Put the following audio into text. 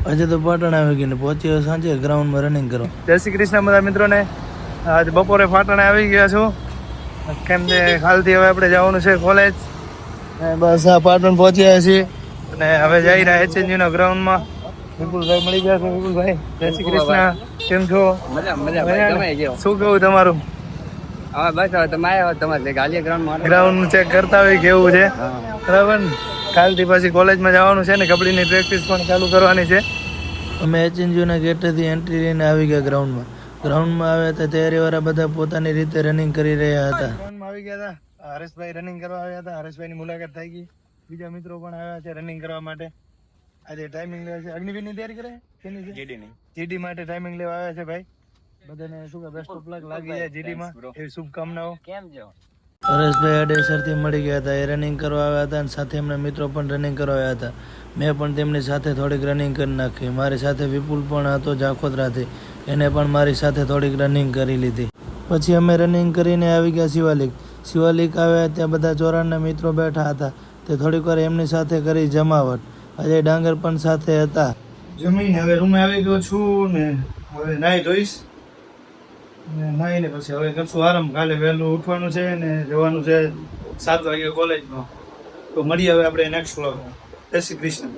આજે તો પાટણ આવી ગયું ને પહોંચ્યો સાંજે ગ્રાઉન્ડમાં રનિંગ કરવા. જય શ્રી કૃષ્ણ બધા મિત્રોને. આજ બપોરે પાટણ આવી ગયા છું કેમ કે કાલથી હવે આપણે જવાનું છે કોલેજ. બસ આ પાટણ પહોંચ્યા છીએ અને હવે જઈ રહ્યા HNU ના ગ્રાઉન્ડમાં. વિપુલભાઈ મળી ગયા છે. વિપુલભાઈ જય શ્રી કૃષ્ણ, કેમ છો? શું કહું તમારું? ગ્રાઉન્ડ ચેક કરતા હોય કેવું છે, બરાબર ને? કાલથી પછી કોલેજમાં જવાનું છે ને કબડ્ડીની પ્રેક્ટિસ પણ ચાલુ કરવાની છે. અમે HNU ના ગેટેથી એન્ટ્રી લઈને આવી ગયા ગ્રાઉન્ડમાં. ગ્રાઉન્ડમાં આવ્યા હતા તૈયારીવાળા બધા પોતાની રીતે રનિંગ કરી રહ્યા હતા. ગ્રાઉન્ડમાં આવી ગયા હતા. હરેશભાઈ રનિંગ કરવા આવ્યા હતા. હરેશભાઈની મુલાકાત થઈ ગઈ. બીજા મિત્રો પણ આવ્યા છે રનિંગ કરવા માટે. આજે ટાઈમિંગ લેવા છે. અગ્નિવીરની તૈયારી કરે કેની છે? જીડી માટે ટાઈમિંગ લેવા આવ્યા છે ભાઈ. બધાને શું કે બેસ્ટ ઓફ લક લાગી જાય જીડી માં, એવી શુભકામનાઓ. કેમ છો? હરેશભાઈ આડેસરથી મળી ગયા હતા. એ રનિંગ કરવા આવ્યા હતા અને સાથે એમના મિત્રો પણ રનિંગ કરવા આવ્યા હતા. મેં પણ તેમની સાથે થોડીક રનિંગ કરી નાખી. મારી સાથે વિપુલ પણ હતો જાખોદરાથી, એને પણ મારી સાથે થોડીક રનિંગ કરી લીધી. પછી અમે રનિંગ કરીને આવી ગયા શિવાલિક. શિવાલિક આવ્યા ત્યાં બધા ચોરાના મિત્રો બેઠા હતા. તે થોડીક વાર એમની સાથે કરી જમાવટ. અજય ડાંગર પણ સાથે હતા. જમીને હવે રૂમે આવી ગયો છું ને હવે નાહી ધોઈશ ને નાહીને પછી હવે કરશું આરામ. કાલે વહેલું ઉઠવાનું છે ને જવાનું છે 7 વાગે કોલેજમાં. તો મળીએ હવે આપણે નેક્સ્ટ વ્લોગમાં. જય શ્રી કૃષ્ણ.